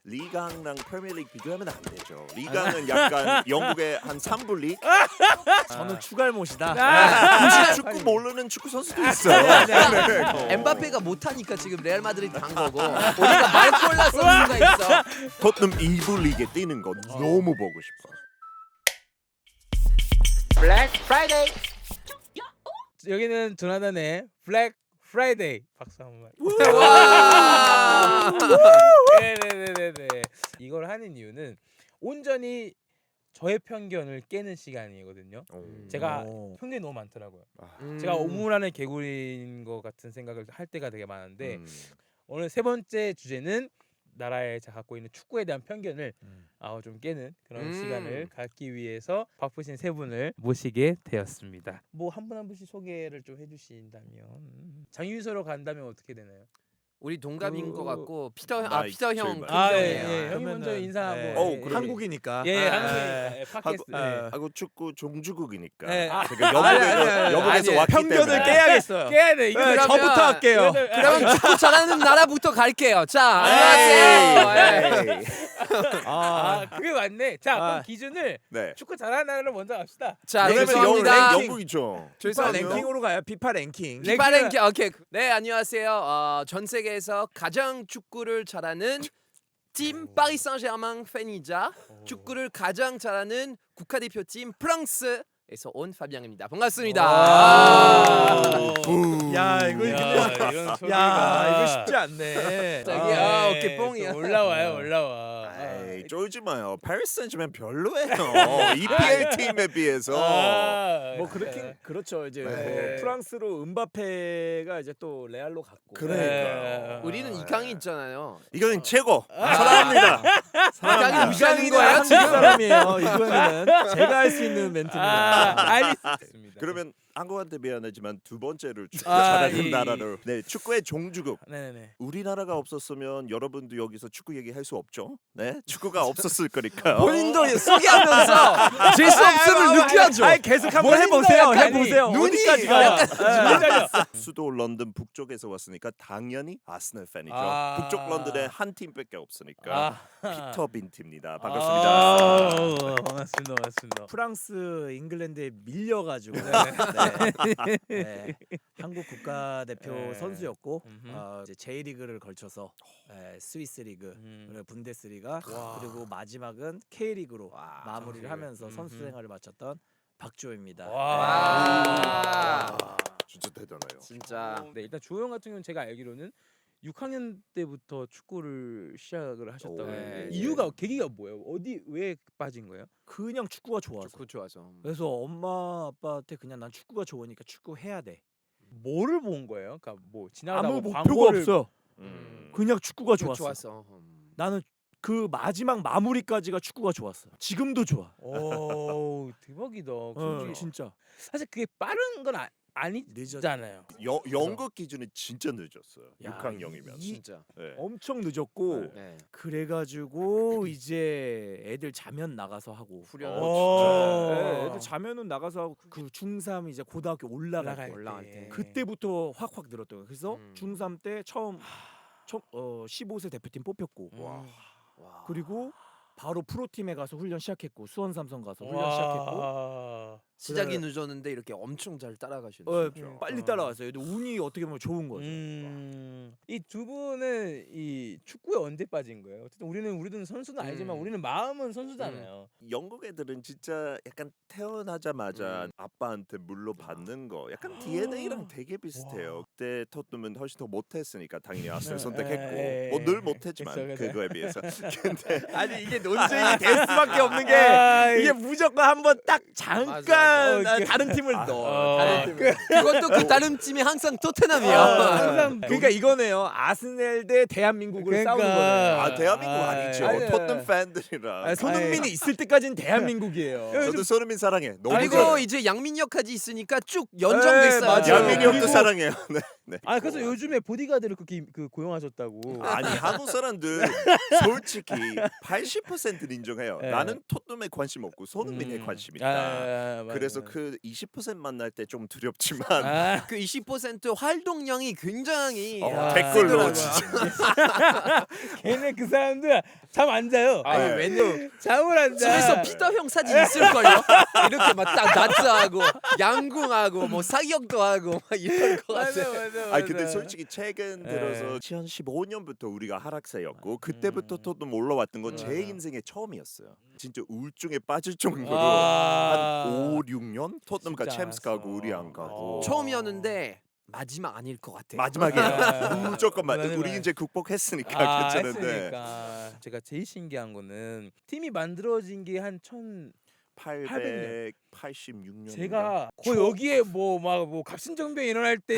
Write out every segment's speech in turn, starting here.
리강랑 프리미어리그 비교하면 안 되죠. 리강은 약간 영국의 한 3부 리그. 저는 추갈못이다. 굳이 축구 모르는 축구 선수도 있어요. 네. 엠바페가 못하니까 지금 레알 마드리드 간 거고 우리가 말콜라 선수가 있어. 토트넘 2부 리그에 뛰는 거 너무 보고 싶어. 블랙 프라이데이. 여기는 조나단의 블랙 프라이데이. 박수 한 번. 와. 네네네네. 이걸 하는 이유는 온전히 저의 편견을 깨는 시간이거든요. 제가 편견이 너무 많더라고요. 제가 오물 안에 개구리인 것 같은 생각을 할 때가 되게 많은데 오늘 세 번째 주제는 나라에 갖고 있는 축구에 대한 편견을 좀 깨는 그런 시간을 갖기 위해서 바쁘신 세 분을 모시게 되었습니다. 뭐 한 분 한 분씩 소개를 좀 해주신다면 장유서로 간다면 어떻게 되나요? 우리 동갑인 것 같고 피터 나이 피터 형 제일 큰 많이. 형이에요. 형이 먼저 인사하고. 네. 그래. 한국이니까. 예, 아, 한국에 팟캐스트. 하고 축구 종주국이니까. 네. 제가 영국에서 아니, 왔기 편견을 때문에. 깨야겠어요. 깨야 돼. 이거 네, 그러면- 저부터 할게요. 그럼 축구 잘하는 나라부터 갈게요. 자, 안녕하세요. 예. 그게 맞네. 자, 그럼 아. 기준을 네. 축구 잘하는 나라로 먼저 갑시다. 자, 왜냐면 죄송합니다. 영국이죠. 피파 죄송합니다. 랭킹으로 가요. 피파 랭킹. 피파 랭킹. 오케이. 네, 안녕하세요. 전 세계에서 가장 축구를 잘하는 팀 파리 생제르맹 팬이자 축구를 가장 잘하는 국가대표팀 프랑스에서 온 파비앙입니다. 반갑습니다. 야 이거 이런 그냥 소리가. 야 이거 쉽지 않네. 저기, 어깨 뽕이야. 또 올라와요, 올라와. 에이, 쫄지 마요. 파리스 생제르맹 별로예요. EPL 팀에 비해서. 뭐 그렇긴 그렇죠. 이제 네. 뭐 프랑스로 은바페가 이제 또 레알로 갔고. 그러니까요. 우리는 이강인 있잖아요. 이거는 최고. 사랑합니다. 이강인 무시하는 이강인은 거예요 한국 지금? 사람이에요. 이거는 제가 할 수 있는 멘트입니다. 알겠습니다. 그러면 한국한테 미안하지만 두 번째로 축구 아, 잘하는 예. 나라로. 네, 축구의 종주국. 네네. 우리나라가 없었으면 여러분도 여기서 축구 얘기할 수 없죠. 네, 축구가 없었을 거니까요. 본인도 소개하면서 질 수 없음을 느껴줘. 아니 계속 한번 해보세요. 약간 해보세요. 눈이 어디까지 가요? 수도 런던 북쪽에서 왔으니까 당연히 아스널 팬이죠. 아. 북쪽 런던에 한 팀밖에 없으니까 피터 빈티입니다. 아, 반갑습니다. 반갑습니다. 프랑스 잉글랜드에 밀려가지고 네. 한국 국가대표 네. 선수였고 음흠. 이제 J리그를 걸쳐서 스위스 리그, 그리고 분데스리가 와. 그리고 마지막은 K리그로 마무리를 K리그. 하면서 선수 생활을 마쳤던 박주호입니다. 와. 진짜 대단해요. 진짜. 네, 일단 조용 같은 경우는 제가 알기로는 6학년 때부터 축구를 시작을 하셨다고 오. 하는데 네. 이유가 계기가 뭐예요? 왜 빠진 거예요? 그냥 축구가 좋아서. 축구 좋아서. 그래서 엄마 아빠한테 그냥 난 축구가 좋으니까 축구 해야 돼. 뭐를 본 거예요? 그러니까 뭐 지나가다 아무 뭐 목표가 광고를 없어요. 음. 그냥 축구가 축구 좋았어. 좋았어. 나는 그 마지막 마무리까지가 축구가 좋았어. 지금도 좋아. 오, 대박이다. 근데 진짜 사실 그게 빠른 건 늦었. 아니잖아요. 영국 기준이 진짜 늦었어요. 야, 6학년이면. 진짜. 네. 엄청 늦었고 네. 네. 그래가지고 이제 애들 자면 나가서 하고 후련. 네, 애들 자면은 나가서 하고 그 중3 이제 고등학교 올라갈 때 올라갈 때. 그때부터 확확 늘었던 거예요. 그래서 음. 중3 때 처음 15세 대표팀 뽑혔고 와. 와. 그리고 바로 프로팀에 가서 훈련 시작했고 수원 삼성 가서 훈련 시작했고 시작했고. 시작이 늦었는데 이렇게 엄청 잘 따라가시는. 빨리 따라왔어요. 근데 운이 어떻게 보면 좋은 거죠. 이 두 분은 이 축구에 언제 빠진 거예요? 어쨌든 우리는 선수는 아니지만 우리는 마음은 선수잖아요. 영국 애들은 진짜 약간 태어나자마자 아빠한테 물려받는 거 약간 DNA랑 되게 비슷해요. 그때 토트넘은 훨씬 더 못했으니까 당연히 아스널 선택했고 뭐 늘 못했지만 그쵸. 그거에 비해서. 근데 아니 이게 논쟁이 될 수밖에 없는 게 아, 이게 무조건 한번 딱 잠깐 맞아. 다른 팀을 넣어. 다른 팀을. 그것도 그 다른 팀이 항상 토트넘이요. 항상 그러니까 이거네요. 아스넬 대 대한민국을 싸우는 거예요. 아 대한민국 아니죠. 아니, 토트넘 팬들이라. 손흥민이 있을 때까지는 대한민국이에요. 저도 손흥민 사랑해. 너무 그리고 잘해. 이제 양민혁까지 있으니까 쭉 연정됐어요. 맞아요. 양민이 형도 그리고- 사랑해요. 네. 네. 아 그래서 요즘에 보디가드를 그렇게 고용하셨다고. 아니 한국 사람들 솔직히 80%는 인정해요. 네. 나는 토트넘에 관심 없고 손흥민에 관심 있다. 맞아요. 그래서 그 20% 만날 때 좀 두렵지만 그 20% 활동량이 굉장히 댓글로 세더라고요. 진짜 걔네 그 사람들 잠 안 자요. 아니 네. 왜냐면 잠을 안 자. 집에서 피터 형 사진 있을걸요. 이렇게 막 딱 나츠하고 양궁하고 뭐 사격도 하고 막 이럴 것 같아. 맞아. 아니 근데 솔직히 최근 네. 들어서 2015년부터 우리가 하락세였고 그때부터 토트넘 올라왔던 건 제 인생의 처음이었어요. 진짜 우울증에 빠질 정도로 한 5, 6년 토트넘과 진짜 챔스 가고 알았어. 우리 안 가고 처음이었는데 마지막 아닐 것 같아요. 마지막에 무조건 맞아요. 우리 이제 극복했으니까 괜찮은데 했으니까. 제가 제일 신기한 거는 팀이 만들어진 게 한 886년 제가 거의 여기에 뭐 갑신정변 일어날 때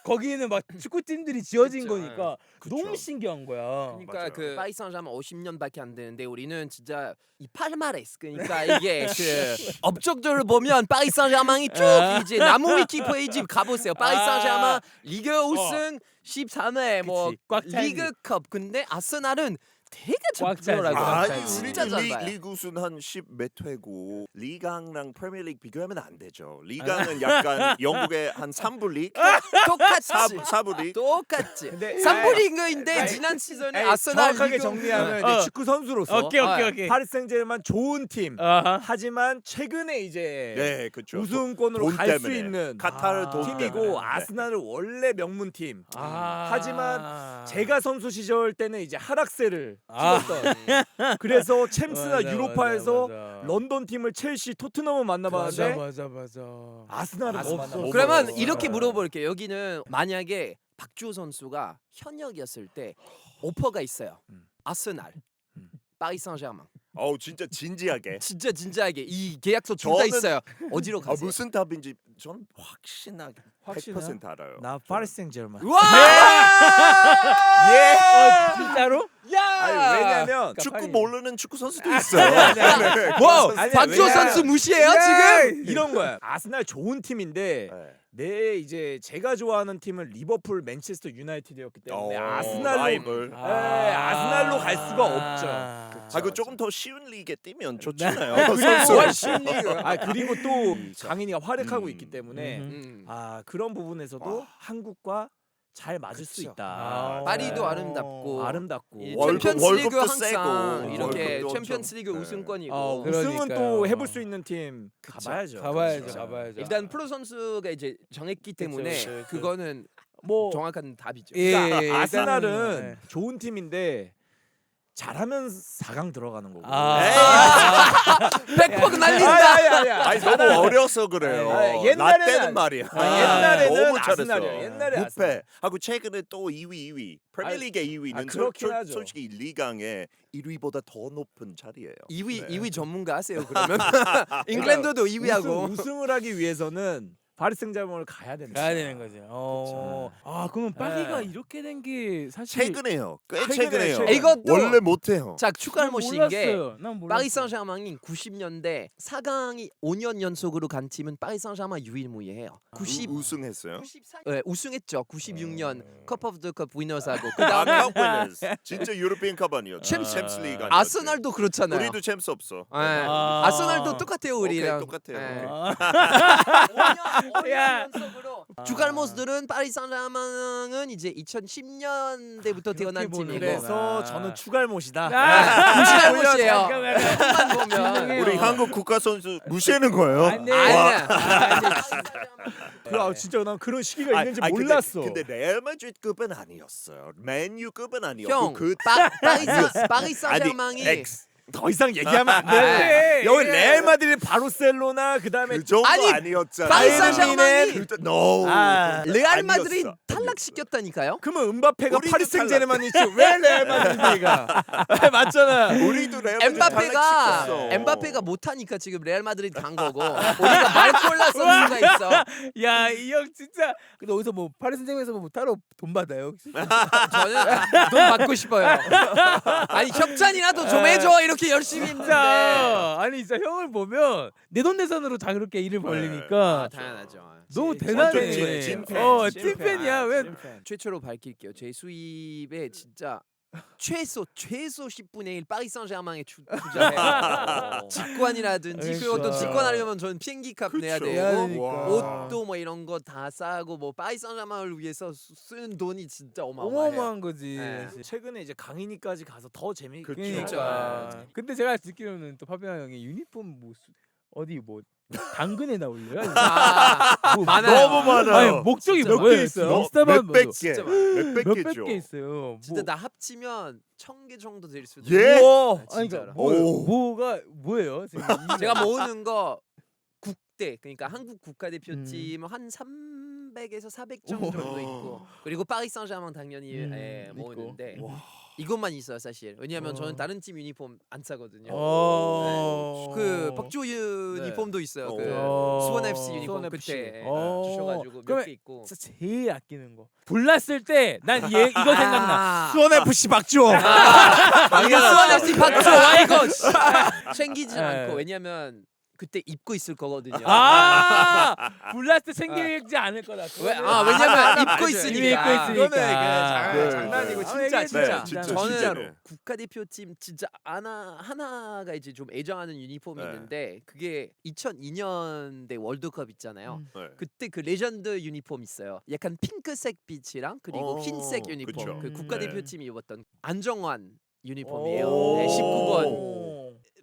거기에는 막 축구팀들이 지어진 그쵸. 거니까 그쵸. 너무 신기한 거야. 그러니까 맞아요. 그 파리 생제르맹 50년밖에 안 되는데 우리는 진짜 이 팔마레스 그러니까 이게 그 업적들을 보면 파리 생제르맹이 쭉 이제 나무 위키 페이지 가보세요. 파리 생제르맹 리그 우승 13회 뭐 그치. 꽉 차지. 리그컵 근데 아스날은 되게 꽉 차지. 작더라고요. 꽉 아니 차지. 진짜 우리도 짧아요. 리그 우승 한 10몇 회고 리강랑 프리미어리그 비교하면 안 되죠. 리강은 약간 영국의 한 3부 리그, 똑같이 4부 리그. 똑같이 근데 3부 리그인데 아니, 지난 시즌에 아니, 아스날 정확하게 리그 정리하면 어. 이제 축구 선수로서 오케이. 파리 생제르맹 좋은 팀. 아하. 하지만 최근에 이제 네, 그렇죠. 우승권으로 돈 갈 수 때문에. 있는 카타르 돈 팀이고 때문에. 아스날은 원래 명문팀. 하지만 제가 아. 선수 시절 때는 이제 하락세를 아. 찍었던. 그래서 챔스나 맞아, 유로파에서 맞아. 런던 팀을 첼시, 토트넘을 만나봤는데 맞아. 아스날은 아스날 없어. 없어. 그러면 없어. 이렇게 물어볼게요. 여기는 만약에 박주호 선수가 현역이었을 때 오퍼가 있어요. 아스날, 파리 생제르맹. 어우 진짜 진지하게. 진짜 진지하게 이 계약서 둘 다 저는- 있어요. 어디로 가세요? 무슨 답인지 전 확신하게 100% 알아요. 나 파리 생제르맹. 우와! 예. 진짜로? 아니, 왜냐면 그러니까 축구 파리. 모르는 축구 선수도 있어요. 네, 뭐 아니야, 박주호 왜냐- 선수 무시해요 지금? 이런 거야. 아스날 좋은 팀인데 네. 내 이제 제가 좋아하는 팀은 리버풀, 맨체스터 유나이티드였기 때문에 아스날로 라이벌. 아스날로 갈 수가 없죠. 아, 그 조금 더 쉬운 리그에 뛰면 좋잖아요. 뭘 심리가? 아 그리고 또 장인이가 활약하고 있기 때문에 음. 아 그런 부분에서도 한국과 잘 맞을 수 그쵸. 있다. 파리도 아름답고 아름답고 이 월급- 챔피언스리그 월급도 항상 세고, 이렇게 월급도 챔피언스리그 엄청- 우승권이고 우승은 그러니까요. 또 해볼 수 있는 팀 가봐야죠. 가봐야죠. 일단 프로 선수가 이제 정했기 때문에 그쵸. 그거는 뭐 정확한 답이죠. 예, 그러니까 아스날은 일단은, 좋은 팀인데 잘하면 4강 들어가는 거고. 백퍼그 날린다. 아니 너무 어려서 그래요. 나 때는 말이야. 옛날에는 너무 잘했어. 아스날이야. 옛날에 무패 하고 최근에 또 2위. 프리미어리그 2위는 그렇긴 하죠. 솔직히 리강의 1위보다 더 높은 자리예요. 2위 전문가 하세요 그러면. 잉글랜드도 2위하고. 우승을 하기 위해서는 파리 생제르맹을 가야 된다. 가야 되는 거죠. 아 그러면 파리가 네. 이렇게 된 게 사실 최근에요. 꽤 최근에, 최근에요. 최근에. 이것도- 원래 못해요. 자 축갈못인 게 난 몰랐어요. 파리 생제르맹이 90년대 4강이 5년 연속으로 간 팀은 파리 생제르맹 유일무이해요. 90 우승했어요. 네, 우승했죠. 96년 컵 오브 더 컵 위너스하고 그 아, 다음에 컵 위너스. 진짜 유로피언 컵 아니요. 챔스 리그 아니었지. 아스날도 그렇잖아요. 우리도 챔스 없어. 네. 아스날도 똑같아요 우리랑. 오케이, 똑같아요. 네. 오케이. 야. 주갈모스들은 파리 생제르맹은 이제 2010년대부터 태어난 보는 팀이고 그래서 저는 추갈못이다. 주갈못이에요. 잠깐만요. 한번 보면 우리 한국 국가 선수 무시하는 거예요? 안 돼. 아니야. 진짜 난 그런 시기가 있는지 아니, 몰랐어. 근데 레알 마드리드급은 아니었어요. 맨유급은 아니었고 형, 그 파리 생제르맹이 X 더 이상 얘기하면 안 아, 돼. 예. 여기 레알 마드리드, 바르셀로나 그다음에 그 정도 아니, 아니었잖아. 파리 생제르맹이 No. 레알 아니었어. 마드리드 탈락시켰다니까요. 그러면 은바페가 우리도 파리 생제르맹이지 왜 레알 마드리드가 맞잖아. 우리도 레알 마드리드 탈락시켰어. 엠바페가 못하니까 지금 레알 마드리드 간 거고 우리가 마르콜라 선수가 있어. 야, 이 형 진짜. 근데 어디서 뭐 파리 선생님에서 뭐 따로 돈 받아요 혹시? 저는 돈 받고 싶어요. 아니 협찬이라도 좀 해줘 이렇게 이렇게 열심히 했는데. 진짜 아니 진짜 형을 보면 내돈내산으로 다 그렇게 일을 벌리니까 아, 당연하죠. 너무 찐 대단해. 찐팬. 찐팬이야. 왜 최초로 밝힐게요. 제 수입에 진짜 최소 10분의 1 파리 생제르맹에 투자해요. 직관이라든지 그리고 또 그러니까. 직관하려면 저는 비행기값 내야 그쵸. 해야 되고 되니까. 옷도 뭐 이런 거 다 싸고 뭐 파리 생제르맹을 위해서 쓰는 돈이 진짜 어마어마해요. 어마어마한 거지. 네. 사실. 최근에 이제 강인이까지 가서 더 재미있게 그쵸. 그러니까. 근데 제가 듣기로는 또 파비앙 형이 유니폼 뭐 어디 뭐 당근에 나올래요? 아, 뭐, 많아요. 너무 많아요. 아니 목적이 진짜 몇 개 많아요. 있어요? 뭐, 인스타만 몇백 봐도 개, 진짜 많아요. 몇백 몇백 개죠. 개 있어요. 진짜 다 합치면 1000개 정도 될 수도 예? 있어요. 아니 진짜로. 그러니까 오. 뭐가 뭐예요? 지금 제가 모으는 거 국대 그러니까 한국 국가대표팀 한 300에서 400 정도 있고 그리고 파리 생제르맹 당연히 예, 있고. 모으는데 이것만 있어요 사실. 왜냐하면 어. 저는 다른 팀 유니폼 안 사거든요. 어. 그 박주호 유니폼도 있어요. 그 어. 수원 FC 유니폼 수원 FC. 그때 어. 주셔가지고 몇 그러면 개 있고. 진짜 제일 아끼는 거. 불났을 때 난 얘 이거 생각나. 수원 FC 박주호. 이거 수원 FC 박주호 이거 챙기지 네. 않고 왜냐면 그때 입고 있을 거거든요. 아 불났을 때 챙기지 않을 거다. 왜냐면 입고 입고 있으니까. 있으니까. 이거는 네. 장난이고 아, 진짜 이게 진짜. 네, 진짜 저는 진짜로. 국가대표팀 진짜 하나가 이제 좀 애정하는 유니폼이 네. 있는데 그게 2002년대 월드컵 있잖아요. 네. 그때 그 레전드 유니폼 있어요. 약간 핑크색 빛이랑 그리고 흰색 유니폼. 그쵸. 그 네. 국가대표팀이 입었던 안정환 유니폼이에요. 오. 네, 19번. 오.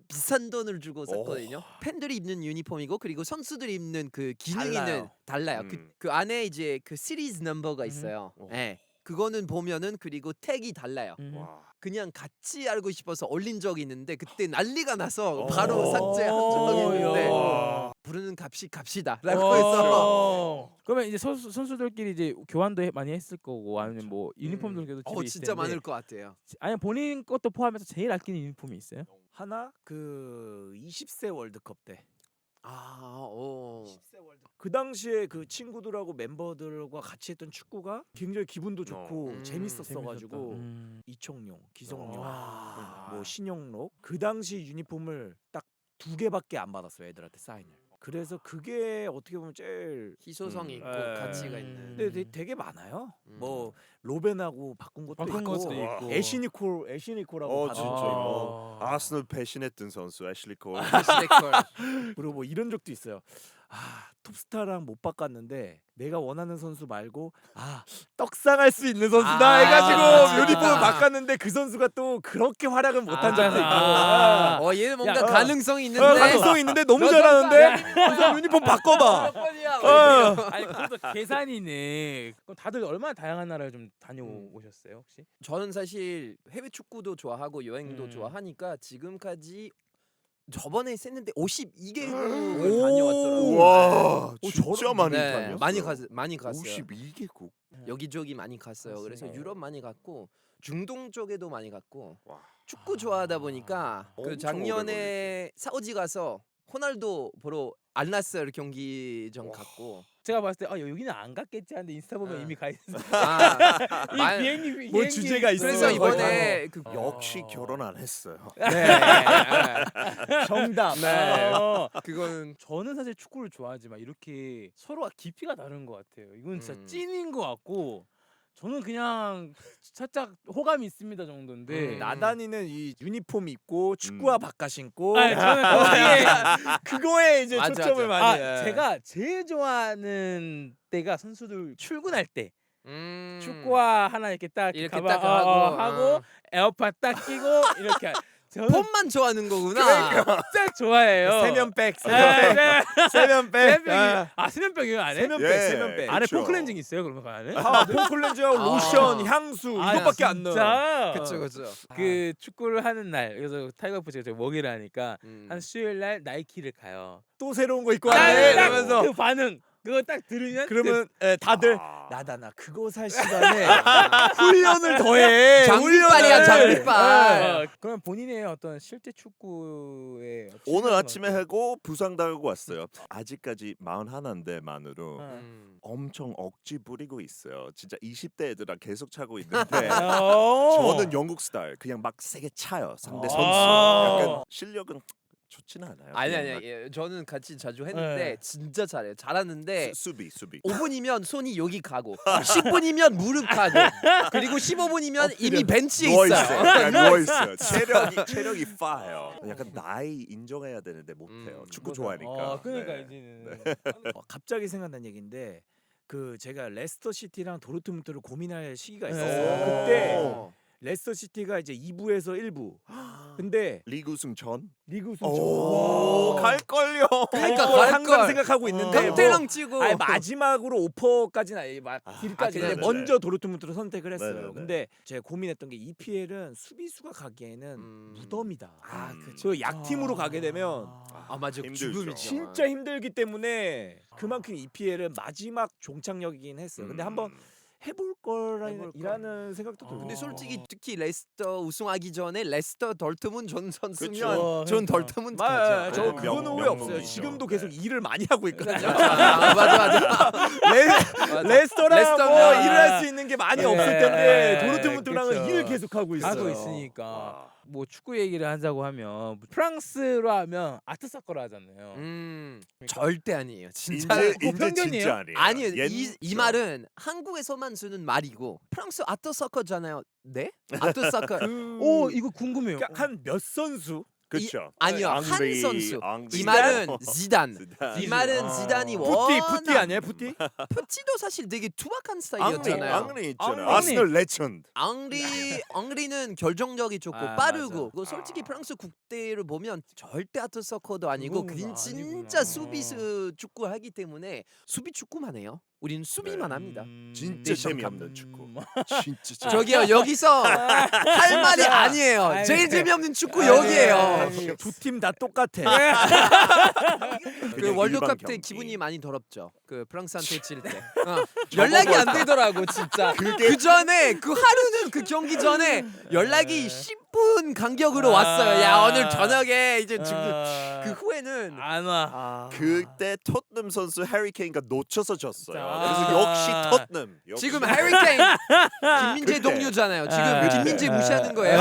비싼 돈을 주고 샀거든요. 팬들이 입는 유니폼이고 그리고 선수들이 입는 그 기능이는 달라요. 그 안에 이제 그 시리즈 넘버가 있어요. 네. 그거는 보면은 그리고 택이 달라요. 와. 그냥 같이 알고 싶어서 올린 적이 있는데 그때 난리가 나서 바로 삭제한 적이 있는데 야. 부르는 값이 값이다라고 해서 그러면 이제 선수들끼리 이제 교환도 많이 했을 거고 아니면 뭐 유니폼도 그래도 집에 있을 진짜 텐데 많을 것 같아요. 아니 본인 것도 포함해서 제일 아끼는 유니폼이 있어요? 하나 그 20세 월드컵 때. 그 당시에 그 친구들하고 멤버들과 같이 했던 축구가 굉장히 기분도 좋고 재밌었어가지고 이청용, 기성용, 뭐 신영록 그 당시 유니폼을 딱 2개밖에 안 받았어요 애들한테 사인을. 그래서 그게 어떻게 보면 제일 희소성이 있고 예. 가치가 있는. 근데 되게 많아요. 뭐 로벤하고 바꾼 것도 바꾼 있고, 것도 있고. 애쉬니콜하고 받은 진짜. 것도 뭐 아스널 배신했던 선수 애슐리 콜. 그리고 뭐 이런 적도 있어요. 톱스타랑 못 바꿨는데 내가 원하는 선수 말고 떡상할 수 있는 선수다 해가지고 유니폼을 바꿨는데 그 선수가 또 그렇게 활약은 못한 적도 있고. 얘는 뭔가 야, 가능성이 있는데. 가능성 있는데 너무 잘하는데 그래서 유니폼 바꿔봐. 아니 그것도 계산이네. 그럼 다들 얼마나 다양한 나라를 좀 다녀오셨어요 혹시? 저는 사실 해외 축구도 좋아하고 여행도 좋아하니까 지금까지 저번에 셌는데 52개국을 다녀왔더라고요. 와, 진짜 많이 네, 다녔어요. 많이 갔어요. 52개국. 여기저기 많이 갔어요. 그래서 갔어요. 유럽 많이 갔고 중동 쪽에도 많이 갔고 와. 축구 좋아하다 보니까 그 엄청 작년에 사우디 가서 호날두 보러 알나스르 경기장 갔고 제가 봤을 때 여기는 안 갔겠지 하는데 인스타 보면 이미 가 있어. 아, 이 비행기 뭐 주제가 있어. 그래서 이번에 그 역시 결혼 안 했어요. 정답. 그거는 저는 사실 축구를 좋아하지만 이렇게 서로가 깊이가 다른 것 같아요. 이건 진짜 음. 찐인 것 같고 저는 그냥 살짝 호감이 있습니다 정도인데 나단이는 이 유니폼 입고 축구화 바꿔 신고 아니, 저는 거기에 그거에 이제 맞아, 초점을 맞아. 많이 해. 제가 제일 좋아하는 때가 선수들 출근할 때 음. 축구화 하나 이렇게 딱 이렇게 가방, 딱 하고, 하고 에어팟 딱 끼고 이렇게 저는 폼만 좋아하는 거구나. 진짜 좋아해요. 세면백, 네, 세면백. 세면병 이거 안 해? 세면백, 예. 세면백. 안에 그쵸. 폼클렌징 있어요 그런 거 안에? 폼클렌징하고 로션, 향수 이것밖에 안 넣어. 진짜? 그쵸. 그 축구를 하는 날 그래서 타이거 푸치가 저 먹이를 하니까 음. 한 수요일 날 나이키를 가요. 또 새로운 거 입고 네, 왔네 딱 이러면서 그 반응 그거 딱 들으면 그러면 다들 아. 나 그거 살 시간에 훈련을 더해. 장비빨이야, 훈련을. 장비빨. 그럼 본인의 어떤 실제 축구의 오늘 아침에 하고 부상 당하고 왔어요. 아직까지 41인데 만으로 음. 엄청 억지 부리고 있어요. 진짜 20대 애들랑 계속 차고 있는데 저는 저는 영국 스타일 그냥 막 세게 차요. 상대 선수. 아. 약간 실력은 좋지는 않아요. 아니 그냥 아니 예, 저는 같이 자주 했는데 네. 진짜 잘해요. 잘하는데 수비. 5분이면 손이 여기 가고 10분이면 무릎 가고 그리고 15분이면 이미 벤치에 누워 있어요. 있어요. 그냥 누워 있어요. 체력이 파요. 약간 나이 인정해야 되는데 못해요. 축구 좋아하니까. 그러니까 네. 이제는 갑자기 생각난 얘기인데 그 제가 레스터 시티랑 도르트문트를 고민할 시기가 네. 있었어요. 오. 그때 레스터 시티가 이제 2부에서 1부. 근데 리그 우승 전? 리그 우승 오, 갈 걸요. 그러니까 갈 갈 항상 걸. 생각하고 있는데 뭐 강태랑 찍고 아니 마지막으로 오퍼까지는 아니 막 딜까지 네네. 근데 먼저 도르트문트를 선택을 했어요. 네네네. 근데 제가 고민했던 게 EPL은 수비수가 가기에는 무덤이다. 그쵸. 그 약팀으로 가게 되면 아 맞아 힘들죠. 죽음이죠. 진짜 힘들기 때문에 그만큼 EPL은 마지막 종착역이긴 했어요. 근데 한번 해볼 거라는 생각도 들고. 근데 솔직히 특히 레스터 우승하기 전에 레스터 덜트문 존 선수면 그쵸. 존 그러니까. 덜트문 저 가죠. 그거는 명- 후회 없어요. 명문이죠. 지금도 네. 계속 일을 많이 하고 있거든요. 아, 맞아. 레스터랑 레스터면- 뭐 일을 할 수 있는 게 많이 네. 없을 텐데 네. 도르트문트랑은 그쵸. 일을 계속 하고 있어요. 하고 있으니까 와. 뭐 축구 얘기를 하자고 하면 프랑스로 하면 아트 사커로 하잖아요. 절대 아니에요. 진짜 이제 편견이에요? 진짜 아니에요. 아니에요. 옛- 이 말은 한국에서만 쓰는 말이고 프랑스 아트서커잖아요. 네? 아트서커 오 이거 궁금해요. 한 몇 선수? 그렇죠. 아니요. 한 앙리, 선수. 앙리. 이 말은 지단. 지단. 이 말은 아. 지단이 푸티 워낙 아니에요? 푸티? 푸티도 사실 되게 투박한 앙리 스타일이었잖아요. 앙리 있잖아요. 앙리. 아스널 레전드. 앙리는 결정력이 좋고 아, 빠르고 맞아. 그리고 솔직히 프랑스 국대를 보면 절대 아트서커도 아니고 그거구나. 그냥 진짜 아니구나. 수비수 축구 하기 때문에 수비 축구만 해요. 우리는 수비만 네. 합니다. 진짜 재미없는 축구. 진짜 저기요 여기서 할 말이 아니에요. 아니, 제일 네. 재미없는 축구 아니, 여기에요. 아니. 두 팀 다 똑같아. 그 그냥 월드컵 일반 때 경기. 기분이 많이 더럽죠. 그 프랑스한테 칠 때 연락이 안 되더라고 진짜. 그게- 그 전에 그 하루는 그 경기 전에 연락이 10분 간격으로 왔어요. 야 오늘 저녁에 이제 지금 그 후에는 안 와. 그때 토트넘 선수 해리 케인가 놓쳐서 졌어요. 아. 그래서 역시 토트넘. 역시. 지금 해리 케인 김민재 그때. 동료잖아요. 지금 아, 김민재 아, 무시하는 거예요.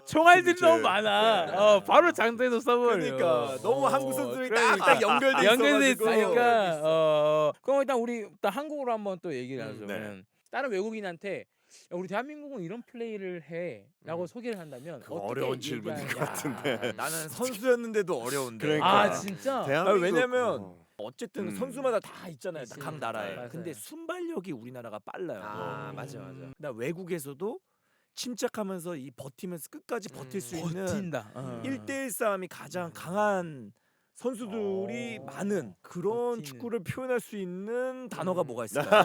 총알들이 진짜. 너무 많아. 네. 바로 장대에서 써버려. 그러니까 너무 한국 선수들이 그러니까. 딱 연결돼 연결돼 있어가지고. 있으니까 그럼 일단 우리 일단 한국어로 한번 또 얘기를 하죠. 네. 다른 외국인한테 야, 우리 대한민국은 이런 플레이를 해라고 소개를 한다면 그거 어떻게 어려운 질문인 것 얘기하냐. 같은데. 나는 선수였는데도 어려운데. 그러니까. 아 진짜? 대한민국- 왜냐면 어쨌든 음. 선수마다 다 있잖아요. 각 나라에. 맞아요. 근데 순발력이 우리나라가 빨라요. 아 맞아 맞아. 나 외국에서도 침착하면서 이 버티면서 끝까지 버틸 수 있는 버틴다. 1대1 싸움이 가장 강한 선수들이 많은 그런 버티는. 축구를 표현할 수 있는 단어가 뭐가 있을까요?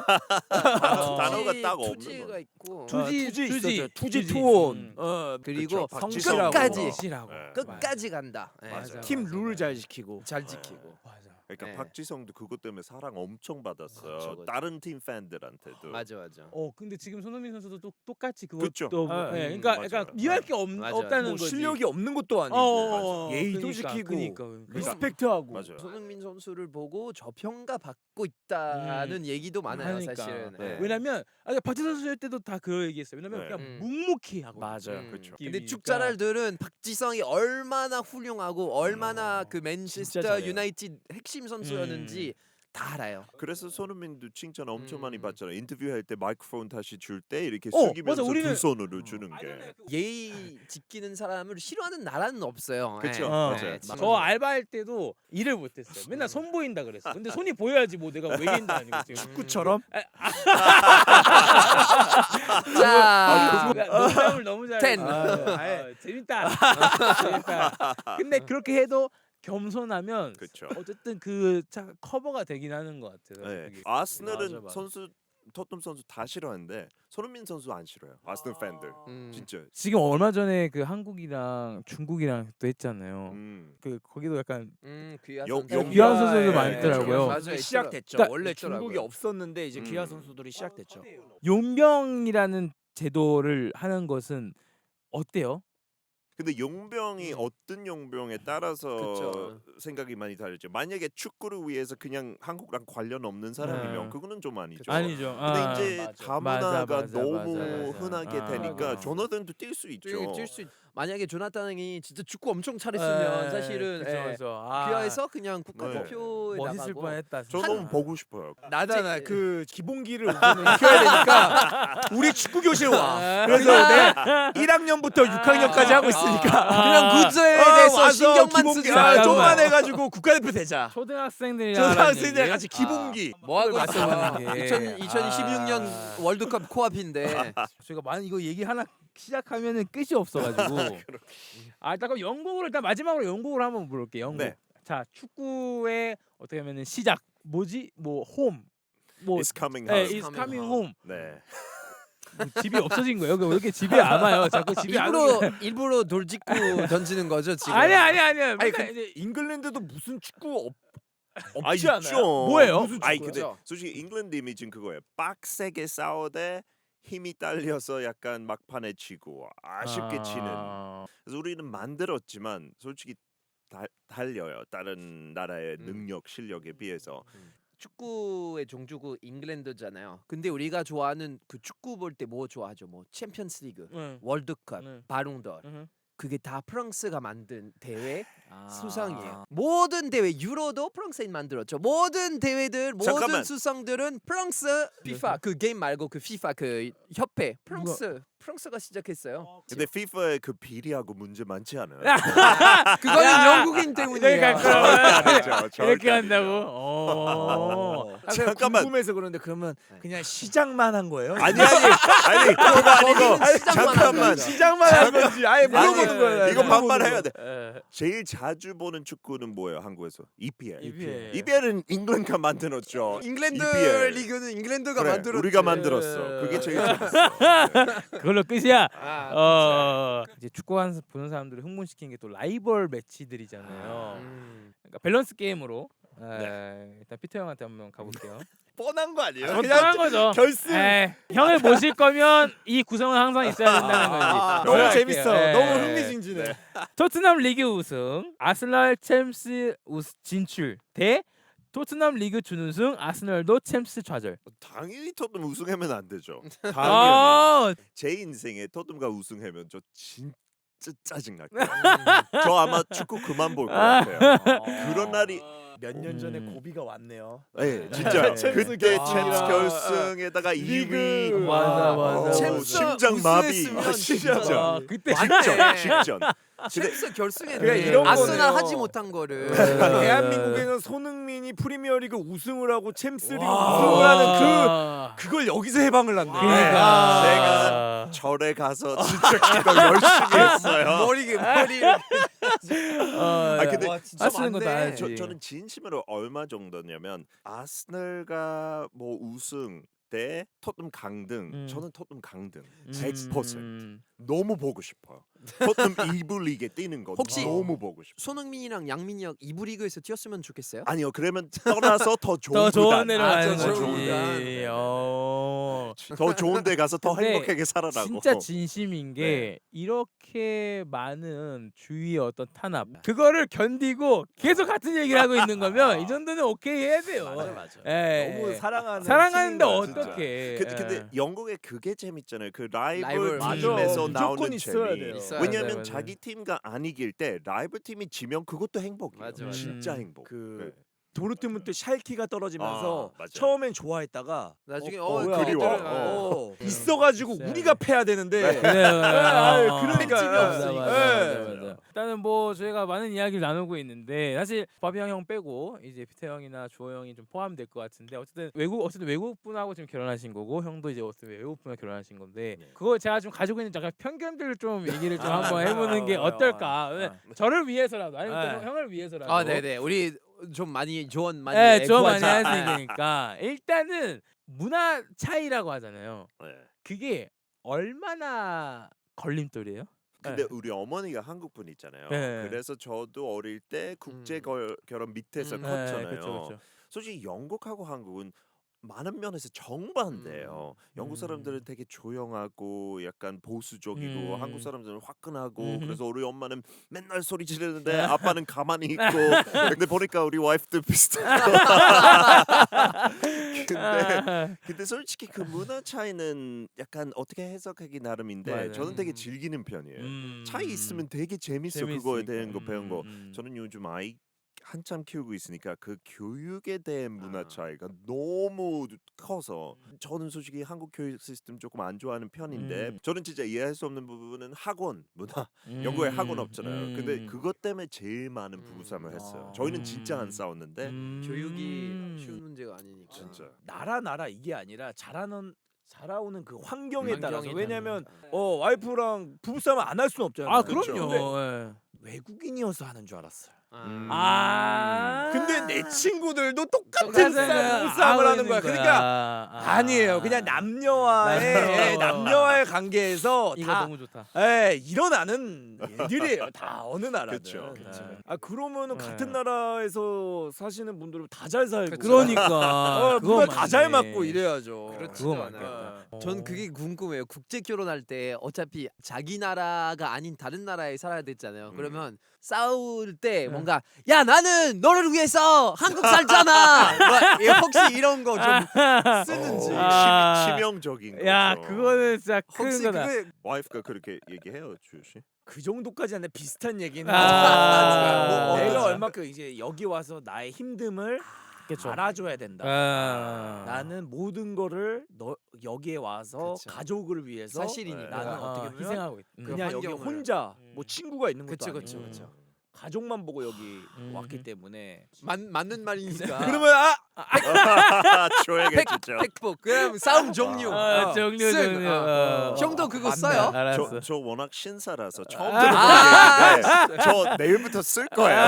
단어가 딱 없는 투지가 거. 있고 투지 있었죠. 투지 투지. 투혼. 그리고 그쵸, 박지성하고. 끝까지 시라고. 네. 끝까지 간다. 예. 맞아요. 팀 룰 잘 지키고. 잘 지키고. 맞아. 그러니까 네. 박지성도 그것 때문에 사랑 엄청 받았어요. 그쵸, 그쵸. 다른 팀 팬들한테도. 맞아 맞아. 근데 지금 손흥민 선수도 똑같이 그쵸. 그것도 아, 그러니까 맞아요. 약간 미할 게 맞아요. 없다는 뭐 거지. 실력이 없는 것도 아니고 예의도 그러니까, 지키고 그러니까. 리스펙트하고. 맞아요. 손흥민 선수를 보고 저평가 받고 있다는 얘기도 많아요 하니까. 사실은. 네. 왜냐면 박지성 선수 할 때도 다 그 얘기했어요. 왜냐면 네. 그냥 묵묵히 하고. 맞아요. 그쵸. 근데 축자랄들은 박지성이 얼마나 훌륭하고 얼마나 그 진짜 맨체스터 잘해요. 유나이티드 핵심 선수였는지 다 알아요. 그래서 손흥민도 칭찬 엄청 많이 받잖아요. 인터뷰할 때 마이크폰 다시 줄 때 이렇게 맞아. 숙이면서 우리는- 두 손으로 주는 게. 예의 지키는 사람을 싫어하는 나라는 없어요. 그쵸. 예. 맞아요. 예, 맞아요. 저 알바할 때도 일을 못했어요. 맨날 손 보인다 그랬어. 근데 손이 보여야지 뭐 내가 외계인도 아니고 지금. 축구처럼 자, 농담을 너무 잘해. 텐. 재밌다. 재밌다. 근데 그렇게 해도 겸손하면 그렇죠. 어쨌든 그 커버가 되긴 하는 것 같아요. 네. 그게. 아스널은 맞아, 맞아. 선수 토트넘 선수 다 싫어하는데 손흥민 선수 안 싫어요. 아스널 팬들 진짜. 지금 얼마 전에 그 한국이랑 중국이랑 또 했잖아요. 그 거기도 약간 귀한 선수들 많더라고요. 맞아요. 시작됐죠. 그러니까 원래 중국이 없었는데 이제 귀화 선수들이 시작됐죠. 용병이라는 제도를 하는 것은 어때요? 근데 용병이 어떤 용병에 따라서 그쵸. 생각이 많이 다르죠. 만약에 축구를 위해서 그냥 한국랑 관련 없는 사람이면 그거는 좀 아니죠. 아니죠. 근데 이제 맞아. 다문화가 맞아, 너무 맞아. 흔하게 되니까 조나단도 뛸 수 있죠. 만약에 조나탄이 진짜 축구 엄청 잘했으면 사실은 귀화해서 그냥 국가대표에 멋있을 나가고 뻔했다. 저 너무 보고 싶어요. 나잖아. 그 기본기를 우선은 익혀야 되니까 우리 축구 교실 와. 그래서 내 1학년부터 6학년까지 하고 있으니까 그냥 굿즈에 대해서 와서 신경만 쓰지 기본기 말고 좀만 해가지고 국가대표 되자. 초등학생들 같이 기본기. 뭐 하고 있어? 맞춰보는 게. 2026년 월드컵 코앞인데 저희가 만약 이거 얘기 하나 시작하면은 끝이 없어가지고. 그럼 영국으로 일단 마지막으로 영국으로 한번 물어볼게요. 영국. 네. 자 축구의 어떻게 하면은 시작 뭐지 뭐 홈. 뭐 It's coming 네, home. It's coming home. 네. 뭐 집이 없어진 거예요? 왜 이렇게 집이 안 와요? 자꾸 집이 안 오게. 일부러 돌직구 던지는 거죠 지금. 아니야. 아니 그러니까 그 이제 잉글랜드도 무슨 축구 아 없지 않아요? 있죠. 뭐예요? 무슨 아니 축구예요? 근데 솔직히 잉글랜드 이미지는 그거예요. 빡세게 싸우되 힘이 딸려서 약간 막판에 지고 아쉽게 치는. 그래서 우리는 만들었지만 솔직히 달려요. 다른 나라의 능력 실력에 비해서. 축구의 종주국 잉글랜드잖아요. 근데 우리가 좋아하는 그 축구 볼 때 뭐 좋아하죠? 뭐 챔피언스리그, 월드컵, 바롱돌. 그게 다 프랑스가 만든 대회 수상이에요. 모든 대회 유로도 프랑스인이 만들었죠. 모든 대회들 모든 잠깐만. 수상들은 프랑스 FIFA 그 게임 말고 그 FIFA 그 협회 프랑스가 시작했어요. 근데 FIFA의 그 비리하고 문제 많지 않아요? 그거는 영국인 때문이에요. 아니죠. 이렇게 한다고? 잠깐만. 궁금해서 그런데 그러면 그냥 시작만 한 거예요? 아니 그거가 아니고 잠깐만. 시작만 한 건지 아예 물어보는 거예요. 이거 반말해야 돼. 예. 제일 자주 보는 축구는 뭐예요? 한국에서? EPL. EPL. EPL은 잉글랜드가 만들었죠. 잉글랜드 EPL. 리그는 잉글랜드가 그래, 만들었지. 우리가 만들었어. 그게 제일 재밌어. 그걸로 끝이야. 이제 축구 보는 사람들을 흥분시키는 게 또 라이벌 매치들이잖아요. 그러니까 밸런스 게임으로 일단 피터 형한테 한번 가볼게요. 뻔한 거 아니에요? 뻔한 거죠. 결승. 형을 모실 거면 이 구성은 항상 있어야 된다는 거지. 너무 재밌어. 예. 너무 흥미진진해. 토트넘 리그 우승, 아스널 챔스 진출 대 토트넘 리그 준우승, 아스널도 챔스 좌절. 당연히 토트넘 우승하면 안 되죠. 당연히. 아, 제 인생에 토트넘가 우승하면 저 진짜 짜증 날 거예요. 저 아마 축구 그만 볼 것 같아요. 그런 날이 몇 년 전에 고비가 왔네요. 네, 진짜 챔스 그때 결승이라. 챔스 결승에다가 2위 맞아. 챔스 심장마비 우승했으면 진짜 그때 직전 챔스 결승에 그러니까 이런 아스날 거네요. 하지 못한 거를 대한민국에는 손흥민이 프리미어리그 우승을 하고 챔스리그 우승을 하는 그걸 여기서 해방을 났네. 그러니까 제가 절에 가서 진짜 기도 열심히 했어요. 머리 근데 와, 진짜 아, 쓰는 거 다 많네. 알지. 저는 진심으로 얼마 정도냐면 아스널가 뭐 우승 대 토트넘 강등. 저는 토트넘 강등 100%. 너무 보고 싶어요. 토트넘 2부 리그에 뛰는 거 혹시 너무 보고 싶어요. 손흥민이랑 양민혁 2부 리그에서 뛰었으면 좋겠어요? 아니요, 그러면 떠나서 더 좋은 더 좋은 구단. 데로 아, 가는 더 좋은 거지. 더 좋은 데 가서 더 근데 행복하게 살아라고. 진짜 진심인 게 이렇게 많은 주위의 어떤 탄압 그거를 견디고 계속 같은 얘기를 하고 있는 거면 이 정도는 오케이 해야 돼요. 맞아. 예. 너무 사랑하는데 팀인 거야, 진짜. 어떻게? 근데 영국에 그게 재밌잖아요. 그 라이벌 라이벌. 팀에서 맞아. 나오는 무조건 있어야 재미. 돼요. 있어야 왜냐면 맞아요. 자기 팀과 안 이길 때 라이벌 팀이 지면 그것도 행복이에요. 맞아. 진짜 행복. 그 도르트문트 샬키가 떨어지면서 맞아요. 처음엔 좋아했다가 나중에 뭐야, 그리워. 있어가지고 있어야 우리가 돼. 패야 되는데 그러니까 팬집이 없으니까. 일단은 뭐 저희가 많은 이야기를 나누고 있는데 사실 바비앙 형 빼고 이제 피터 형이나 주호 형이 좀 포함될 것 같은데 어쨌든 외국 분하고 지금 결혼하신 거고 형도 이제 어쨌든 외국 분하고 결혼하신 건데 그거 제가 좀 가지고 있는 약간 편견들을 좀 얘기를 좀 한번 해보는 게 어떨까? 저를 위해서라도 아니면 또 형을 위해서라도. 네네 우리 좀 많이 조언 많이 네, 좀 많이 구하자. 할 수 있으니까 일단은 문화 차이라고 하잖아요. 네. 그게 얼마나 걸림돌이에요? 근데 우리 어머니가 한국 분 있잖아요. 네. 그래서 저도 어릴 때 국제 결혼 밑에서 음. 컸잖아요. 그렇죠. 솔직히 영국하고 한국은 많은 면에서 정반대예요. 영국 사람들은 되게 조용하고 약간 보수적이고 한국 사람들은 화끈하고 그래서 우리 엄마는 맨날 소리 지르는데 아빠는 가만히 있고 근데 보니까 우리 와이프도 비슷하고 근데 솔직히 그 문화 차이는 약간 어떻게 해석하기 나름인데 맞아요. 저는 되게 즐기는 편이에요. 차이 있으면 되게 재밌어 재밌으니까. 그거에 대한 거 배운 거. 음. 저는 요즘 아이 한참 키우고 있으니까 그 교육에 대한 문화 차이가 너무 커서 저는 솔직히 한국 교육 시스템 조금 안 좋아하는 편인데 저는 진짜 이해할 수 없는 부분은 학원 문화 영국에 학원 없잖아요. 근데 그것 때문에 제일 많은 부부싸움을 했어요. 저희는 진짜 안 싸웠는데 교육이 쉬운 문제가 아니니까. 진짜 나라 이게 아니라 자라오는 그 환경에 환경이 따라서 왜냐면 다르니까. 와이프랑 부부싸움 안 할 수는 없잖아요. 아 그렇죠. 그럼요. 예. 외국인이어서 하는 줄 알았어요. 아. 근데 내 친구들도 똑같은 똑같은 부부싸움을 하는 거야. 하고 있는 그러니까 아니에요. 그냥 남녀와의 관계에서 이거 다 너무 좋다. 일어나는 일들이에요. 다 어느 나라든. 그쵸. 그러면은 네. 같은 나라에서 사시는 분들은 다 잘 살고. 그러니까 누가 다 잘 맞네. 맞고 이래야죠. 그렇지도 그거 않아요. 맞겠다. 전 그게 궁금해요. 국제 결혼할 때 어차피 자기 나라가 아닌 다른 나라에 살아야 됐잖아요. 그러면 싸울 때 뭔가 야 나는 너를 위해서 한국 살잖아. 뭐, 혹시 이런 거 좀 쓰는지. 치명적인 야 거죠. 그거는 진짜 큰 혹시 거다. 그게 와이프가 그렇게 얘기해요, 주효 씨? 그 정도까지 아닌데 비슷한 얘기는 아. 내가 어. 얼마큼 이제 여기 와서 나의 힘듦을 그쵸. 알아줘야 된다. 나는 모든 거를 너 여기에 와서 그쵸. 가족을 위해서 사실이니까. 나는 어떻게 보면 희생하고 있. 그냥 여기 환경을. 혼자 뭐 친구가 있는 것도 그쵸, 아니고 그쵸, 그쵸. 가족만 보고 여기 왔기 음. 때문에 맞는 말이니까. 그러면 줘야겠죠. 팩폭 그럼 싸움 종류. 종류. 형도 그거 맞네. 써요? 알았어. 저 워낙 신사라서 처음 아. 들어보는 얘기인데 저 내일부터 쓸 거예요.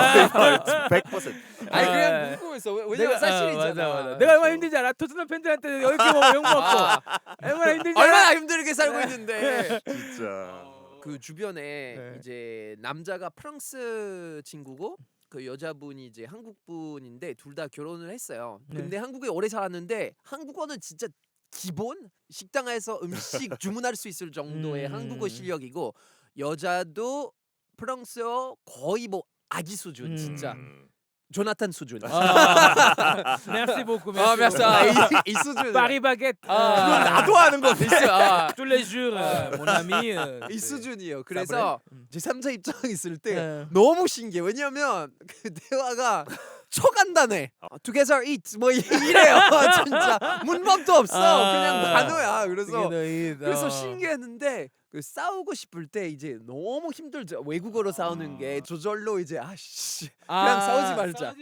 100%. 아니 그냥 궁금해서 왜냐면 사실이잖아. 맞아. 내가 얼마나 힘들지 알아? 토트넘 팬들한테 이렇게 용 먹고 얼마나 힘들지 알아? 얼마나 힘들게 살고 있는데. 진짜. 그 주변에 네. 이제 남자가 프랑스 친구고 그 여자분이 이제 한국 분인데 둘 다 결혼을 했어요. 근데 한국에 오래 살았는데 한국어는 진짜 기본 식당에서 음식 주문할 수 있을 정도의 한국어 실력이고 여자도 프랑스어 거의 뭐 아기 수준 진짜 조나탄 수준. merci beaucoup. merci. 이 수준. 파리바게트. 그건 나도 아는 건데. tous les jours, mon ami. 이 수준이에요. 그래서 제 3자 입장 있을 때 네. 너무 신기해. 왜냐면 그 대화가 초간단해. Together eat 뭐 이래요. 진짜 문법도 없어. 그냥 단어야. 그래서 신기했는데 그 싸우고 싶을 때 이제 너무 힘들죠. 외국어로 싸우는 게 저절로 이제 아씨 그냥 싸우지 말자.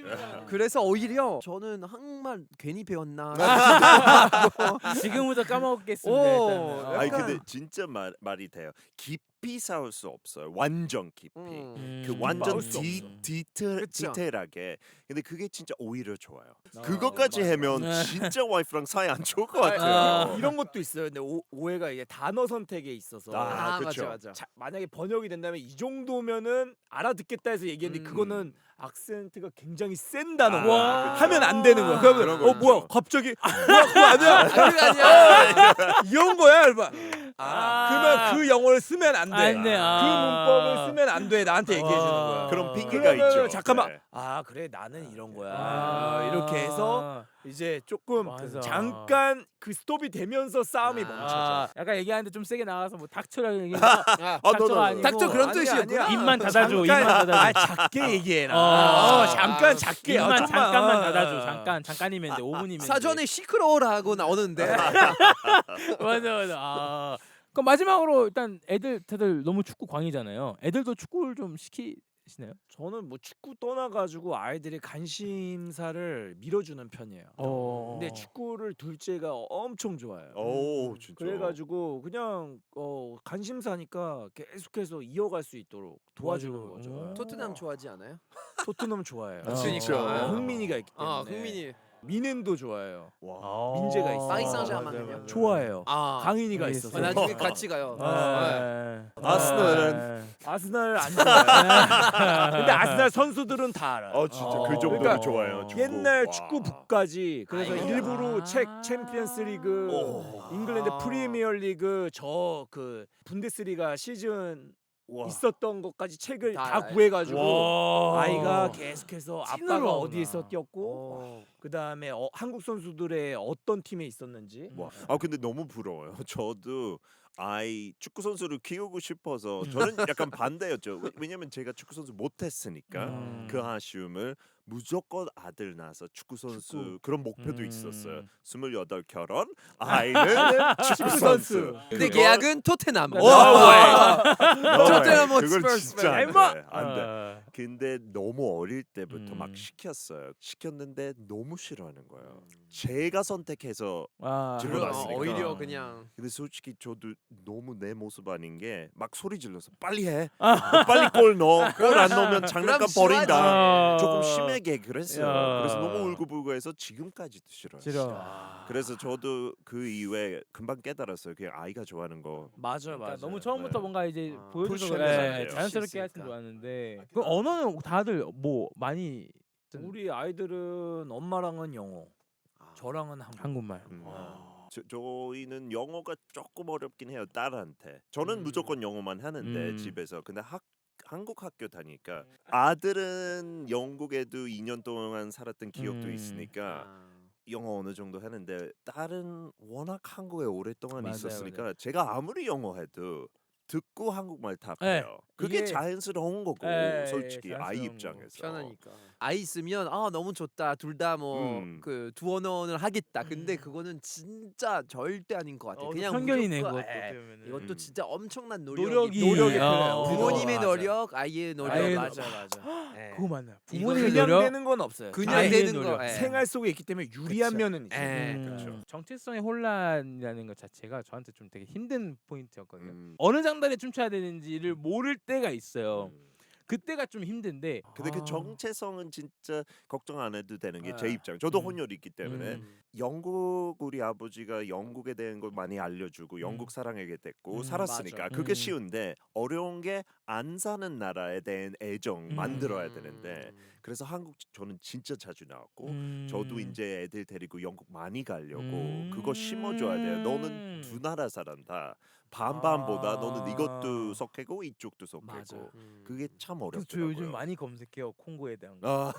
그래서 오히려 저는 한국말 괜히 배웠나. 지금부터 까먹겠습니다. 오, 일단은. 아니 약간- 근데 진짜 말이 돼요. 깊이 싸울 수 없어요. 완전 깊이. 그 완전 싸울 수 없어. 그쵸. 디테일하게. 근데 그게 진짜 오히려 좋아요. 아, 그것까지 맞아. 하면 진짜 와이프랑 사이 안 좋을 것 아, 같아요. 이런 것도 있어요. 근데 오해가 이제 단어 선택에 있어서 그쵸. 맞아. 만약에 번역이 된다면 이 정도면은 알아듣겠다 해서 얘기했는데 그거는 악센트가 굉장히 센 단어 하면 안 되는 거야. 그런 그러면 거 뭐야 있죠. 갑자기 뭐야 그거 아니야? 그게 아니야. 이런 거야, 얼마? 그러면 그 영어를 쓰면 안 돼. 안 돼. 그 문법을 쓰면 안 돼. 나한테 얘기해 주는 거야. 그런 핑계가 그러면은 있죠. 잠깐만. 네. 그래 나는 이런 거야. 이렇게 해서 이제 조금 맞아. 잠깐 그 스톱이 되면서 싸움이 멈춰져. 약간 얘기하는데 좀 세게 나가서 뭐 닥쳐라 얘기. 아, 닥쳐가 아니고 닥쳐 그런 아니야, 뜻이었구나. 아니야. 입만 닫아줘. 잠깐, 입만 닫아줘. 작게 얘기해라. 잠깐 작게. 입만 좀만. 잠깐만 닫아줘. 잠깐이면 돼. 5분이면. 사전에 시끄러워라 하고 나오는데 맞아. 그럼 마지막으로 일단 애들 다들 너무 축구 광이잖아요. 애들도 축구를 좀 시키시나요? 저는 뭐 축구 떠나가지고 아이들의 관심사를 밀어주는 편이에요. 근데 축구를 둘째가 엄청 좋아해요. 오 진짜. 그래가지고 그냥 관심사니까 계속해서 이어갈 수 있도록 도와주는 도와주고. 거죠. 토트넘 좋아하지 않아요? 토트넘 좋아해요. 아, 진짜. 흥민이가 있기 때문에. 흥민이 미넨도 좋아해요. 와. 민재가 있어요. 파리 생제르맹은요? 좋아해요. 아, 강인이가 아, 있어서. 나중에 같이 가요. 아스널은 아스날 안 좋아해요. 근데 아스날 선수들은 다 알아요. 진짜 그 어. 정도로 그러니까 좋아요. 축구. 옛날 와. 축구 북까지 그래서 아이고. 일부러 챔피언스리그, 오. 잉글랜드 프리미어리그 저 그 분데스리가 시즌 와. 있었던 것까지 책을 다 다 알아요. 구해가지고 아이가 계속해서 찐으로 아빠가 하구나. 어디에서 뛰었고 그 다음에 한국 선수들의 어떤 팀에 있었는지. 와. 근데 너무 부러워요. 저도 아이 축구 선수를 키우고 싶어서 저는 약간 반대였죠. 왜냐면 제가 축구 선수 못했으니까 그 아쉬움을 무조건 아들 낳아서 축구 선수 그런 목표도 있었어요. 28 결혼, 아이는 축구 선수. 근데 그걸- 계약은 토테넘. No way. 토테넘 그걸 호스퍼. 진짜 안 임마! 돼. 안 돼. 근데 너무 어릴 때부터 막 시켰어요. 시켰는데 너무 싫어하는 거예요. 제가 선택해서 집에 그럼, 갔으니까. 오히려 그냥 근데 솔직히 저도 너무 내 모습 아닌 게 막 소리 질러서 빨리 해. 빨리 골 넣어. 골 안 넣으면 장난감 그럼 버린다. 싫어하지. 조금 심하게 그랬어요. 야. 그래서 너무 울고불고해서 지금까지도 싫어요. 싫어. 그래서 저도 그 이후에 금방 깨달았어요. 그냥 아이가 좋아하는 거. 맞아 그러니까 맞아. 너무 처음부터 네. 뭔가 이제 아, 보여줘서 푸시하면서 해야 돼요. 자연스럽게 할수 했으면 있으니까. 좋았는데 그 언어는 다들 뭐 많이 우리 아이들은 엄마랑은 영어, 저랑은 한국. 한국말. 저희는 영어가 조금 어렵긴 해요. 딸한테. 저는 무조건 영어만 하는데 집에서. 근데 한국 학교 다니까 아들은 영국에도 2년 동안 살았던 기억도 있으니까 영어 어느 정도 하는데 딸은 워낙 한국에 오랫동안 맞아요, 있었으니까 제가 아무리 영어 해도 듣고 한국말 다 네, 해요. 그게 이게- 자연스러운 거고 네, 솔직히 아이 자연스러운 입장에서. 편하니까. 아이 있으면 너무 좋다. 둘 다 뭐 그 두 언어를 하겠다. 근데 그거는 진짜 절대 아닌 것 같아요. 그냥 편견이네 무조건, 그것도. 예. 때문에. 이것도 진짜 엄청난 노력이 노력이 필요해요. 부모님의 맞아. 노력, 아이의 노력. 아이의 맞아 맞아. 예. 그거 맞나요? 이거 부모님의 그냥 노력. 되는 건 없어요. 그냥 아이의 되는 노력. 거. 예. 생활 속에 있기 때문에 유리한 그쵸. 면은 있어요. 예. 그렇죠. 정체성의 혼란이라는 것 자체가 저한테 좀 되게 힘든 포인트였거든요. 음. 어느 장단에 춤춰야 되는지를 모를 때가 있어요. 음. 그때가 좀 힘든데. 근데 그 정체성은 진짜 걱정 안 해도 되는 게 제 아. 입장. 저도 혼혈이 있기 때문에 음. 영국 우리 아버지가 영국에 대한 걸 많이 알려주고 영국 사랑하게 됐고 살았으니까 맞아. 그게 쉬운데 어려운 게 안 사는 나라에 대한 애정 만들어야 되는데 그래서 한국 저는 진짜 자주 나왔고 저도 이제 애들 데리고 영국 많이 가려고 그거 심어줘야 돼요. 너는 두 나라 사람다. 반반보다 너는 이것도 속하고 이쪽도 속하고 그게 참 그래서 저 어렵더라고요. 요즘 많이 검색해요 콩고에 대한 거.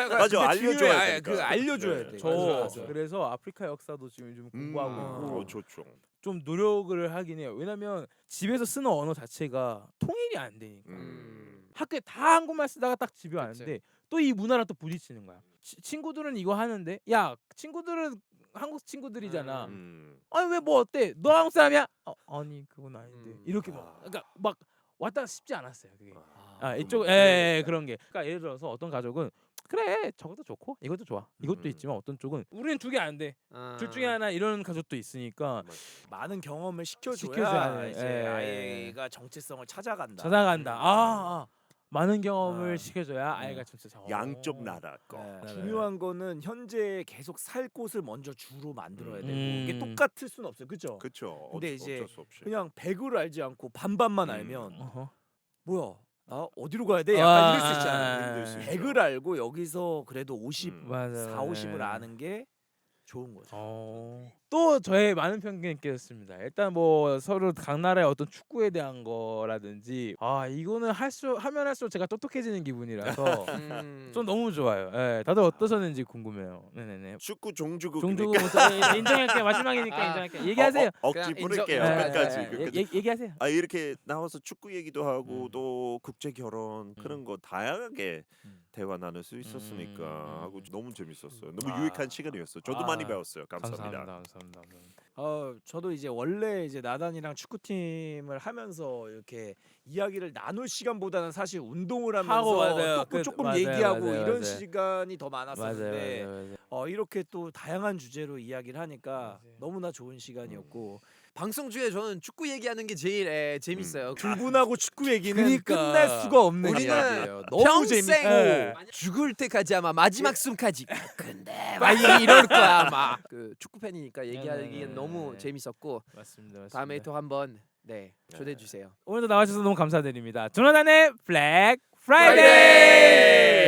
맞아, 알려줘야 돼. 되니까. 그 알려줘야 네. 돼. 저 맞아. 그래서 아프리카 역사도 지금 좀 공부하고 있고 좋죠. 좀 노력을 하긴 해요. 왜냐면 집에서 쓰는 언어 자체가 통일이 안 되니까. 학교에 다 한국말 쓰다가 딱 집에 왔는데 또 이 문화랑 또 부딪히는 거야. 친구들은 이거 하는데 야 친구들은 한국 친구들이잖아. 아니 왜 뭐 어때? 너 한국 사람이야? 아니 그건 아닌데. 이렇게 막 그러니까 막 왔다가 쉽지 않았어요. 그게. 이쪽 그런 게. 그러니까 예를 들어서 어떤 가족은 그래 저것도 좋고 이것도 좋아. 이것도 있지만 어떤 쪽은 우리는 두 개 안 돼. 둘 중에 하나 이런 가족도 있으니까 많은 경험을 시켜줘야 시켜줘야 돼. 이제 예. 아이가 정체성을 찾아간다. 찾아간다. 많은 경험을 아. 시켜줘야 아이가 진짜 양쪽 나라 거. 네. 중요한 거는 현재 계속 살 곳을 먼저 주로 만들어야 되고 음. 이게 똑같을 수는 없어요, 그죠? 그렇죠. 근데 이제 어쩔 수 없이. 그냥 100을 알지 않고 반반만 알면 어허. 뭐야? 나 어디로 가야 돼? 약간 이럴 수 아, 있잖아요. 힘들 수 있죠. 100을 알고 여기서 그래도 50, 맞아, 4, 50을 아는 게 좋은 거죠. 또 저의 많은 편견이 깨졌습니다. 일단 뭐 서로 각 나라의 어떤 축구에 대한 거라든지 이거는 하면 할수록 제가 똑똑해지는 기분이라서 좀 너무 좋아요. 예, 다들 어떠셨는지 궁금해요. 네네네. 축구 종주국. 종주국 인정할게요. 마지막이니까 인정할게요. 얘기하세요. 억지 그냥 부를게요. 인정- 끝까지. 얘기하세요. 이렇게 나와서 축구 얘기도 하고 또 국제 결혼 그런 거 다양하게 대화 나눌 수 있었으니까 하고 너무 재밌었어요. 너무 유익한 시간이었어요. 저도 많이 배웠어요. 감사합니다. 감사합니다. 저도 이제 원래 이제 나단이랑 축구팀을 하면서 이렇게 이야기를 나눌 시간보다는 사실 운동을 하면서 하고 맞아요. 조금 맞아요, 얘기하고 맞아요, 이런 맞아요. 시간이 더 많았었는데 맞아요. 이렇게 또 다양한 주제로 이야기를 하니까 맞아요. 너무나 좋은 시간이었고 방송 중에 저는 축구 얘기하는 게 제일 재밌어요. 두 분하고 축구 얘기는 그러니까. 끝날 수가 없는 우리는 이야기예요. 너무 평생 재밌고 죽을 때까지 아마 마지막 숨까지 근데 막 이럴 거야 아마. 그 축구 팬이니까 얘기하기엔 너무 재밌었고 맞습니다. 다음에 또 한번 초대해 주세요. 오늘도 나와주셔서 너무 감사드립니다. 조나단의 블랙 프라이데이. 프라이데이!